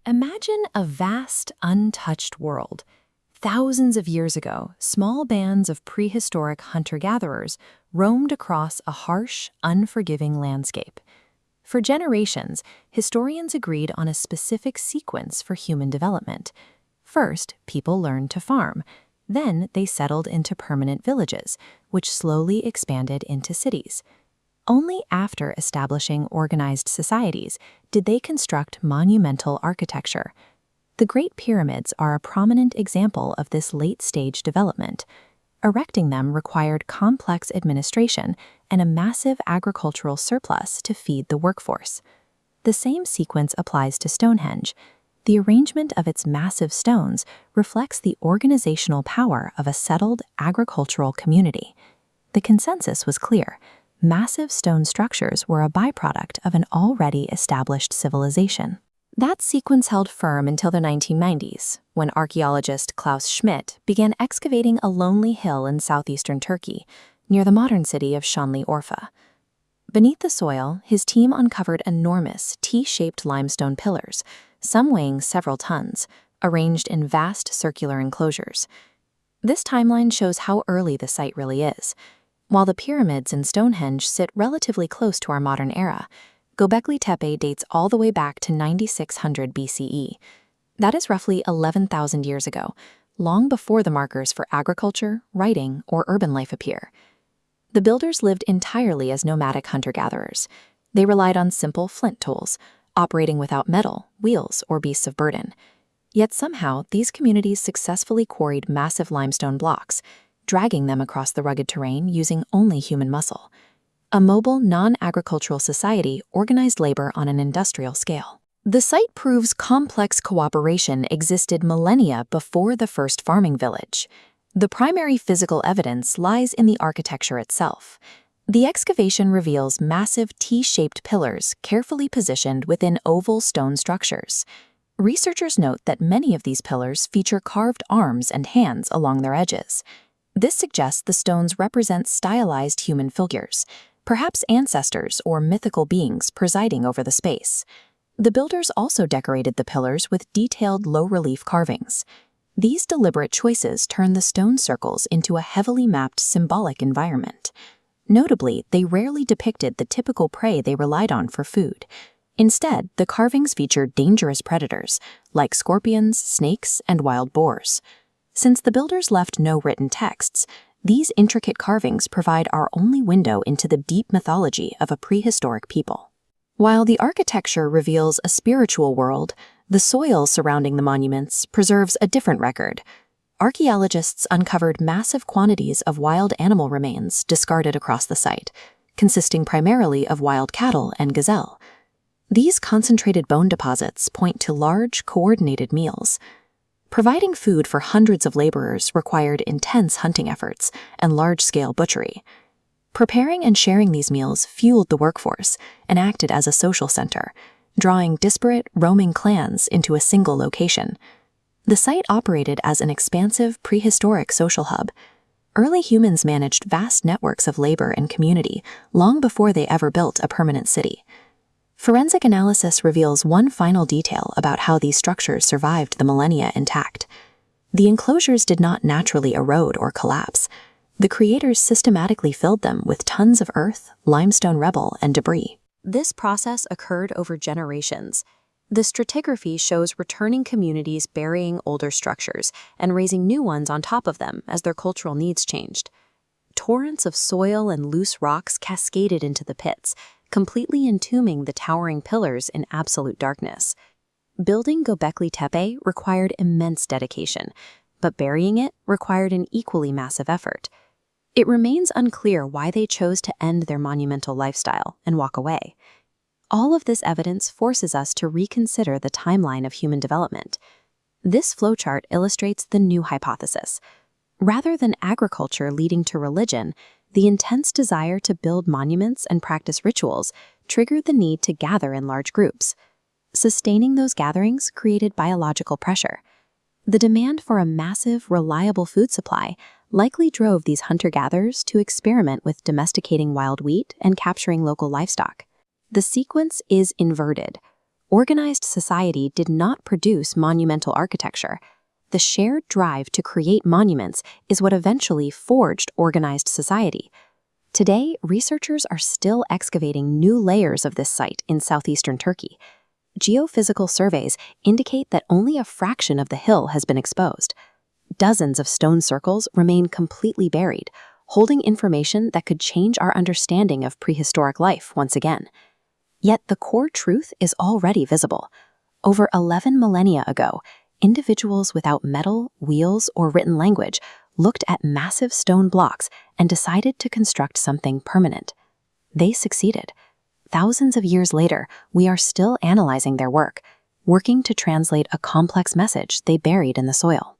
Imagine a vast, untouched world. Thousands of years ago, small bands of prehistoric hunter-gatherers roamed across a harsh, unforgiving landscape. For generations, historians agreed on a specific sequence for human development. First, people learned to farm. Then they settled into permanent villages, which slowly expanded into cities. Only after establishing organized societies did they construct monumental architecture. The Great Pyramids are a prominent example of this late-stage development. Erecting them required complex administration and a massive agricultural surplus to feed the workforce. The same sequence applies to Stonehenge. The arrangement of its massive stones reflects the organizational power of a settled agricultural community. The consensus was clear. Massive stone structures were a byproduct of an already established civilization. That sequence held firm until the 1990s, when archaeologist Klaus Schmidt began excavating a lonely hill in southeastern Turkey, near the modern city of Şanlıurfa. Beneath the soil, his team uncovered enormous T-shaped limestone pillars, some weighing several tons, arranged in vast circular enclosures. This timeline shows how early the site really is. While the pyramids in Stonehenge sit relatively close to our modern era, Göbekli Tepe dates all the way back to 9600 BCE. That is roughly 11,000 years ago, long before the markers for agriculture, writing, or urban life appear. The builders lived entirely as nomadic hunter-gatherers. They relied on simple flint tools, operating without metal, wheels, or beasts of burden. Yet somehow, these communities successfully quarried massive limestone blocks, dragging them across the rugged terrain using only human muscle. A mobile, non-agricultural society organized labor on an industrial scale. The site proves complex cooperation existed millennia before the first farming village. The primary physical evidence lies in the architecture itself. The excavation reveals massive T-shaped pillars carefully positioned within oval stone structures. Researchers note that many of these pillars feature carved arms and hands along their edges. This suggests the stones represent stylized human figures, perhaps ancestors or mythical beings presiding over the space. The builders also decorated the pillars with detailed low-relief carvings. These deliberate choices turn the stone circles into a heavily mapped symbolic environment. Notably, they rarely depicted the typical prey they relied on for food. Instead, the carvings featured dangerous predators, like scorpions, snakes, and wild boars. Since the builders left no written texts, these intricate carvings provide our only window into the deep mythology of a prehistoric people. While the architecture reveals a spiritual world, the soil surrounding the monuments preserves a different record. Archaeologists uncovered massive quantities of wild animal remains discarded across the site, consisting primarily of wild cattle and gazelle. These concentrated bone deposits point to large, coordinated meals. Providing food for hundreds of laborers required intense hunting efforts and large-scale butchery. Preparing and sharing these meals fueled the workforce and acted as a social center, drawing disparate, roaming clans into a single location. The site operated as an expansive, prehistoric social hub. Early humans managed vast networks of labor and community long before they ever built a permanent city. Forensic analysis reveals one final detail about how these structures survived the millennia intact. The enclosures did not naturally erode or collapse. The creators systematically filled them with tons of earth, limestone rubble, and debris. This process occurred over generations. The stratigraphy shows returning communities burying older structures and raising new ones on top of them as their cultural needs changed. Torrents of soil and loose rocks cascaded into the pits, completely entombing the towering pillars in absolute darkness. Building Göbekli Tepe required immense dedication, but burying it required an equally massive effort. It remains unclear why they chose to end their monumental lifestyle and walk away. All of this evidence forces us to reconsider the timeline of human development. This flowchart illustrates the new hypothesis. Rather than agriculture leading to religion, the intense desire to build monuments and practice rituals triggered the need to gather in large groups. Sustaining those gatherings created biological pressure. The demand for a massive, reliable food supply likely drove these hunter-gatherers to experiment with domesticating wild wheat and capturing local livestock. The sequence is inverted. Organized society did not produce monumental architecture. The shared drive to create monuments is what eventually forged organized society. Today, researchers are still excavating new layers of this site in southeastern Turkey. Geophysical surveys indicate that only a fraction of the hill has been exposed. Dozens of stone circles remain completely buried, holding information that could change our understanding of prehistoric life once again. Yet the core truth is already visible. Over 11 millennia ago, individuals without metal, wheels, or written language looked at massive stone blocks and decided to construct something permanent. They succeeded. Thousands of years later, we are still analyzing their work, working to translate a complex message they buried in the soil.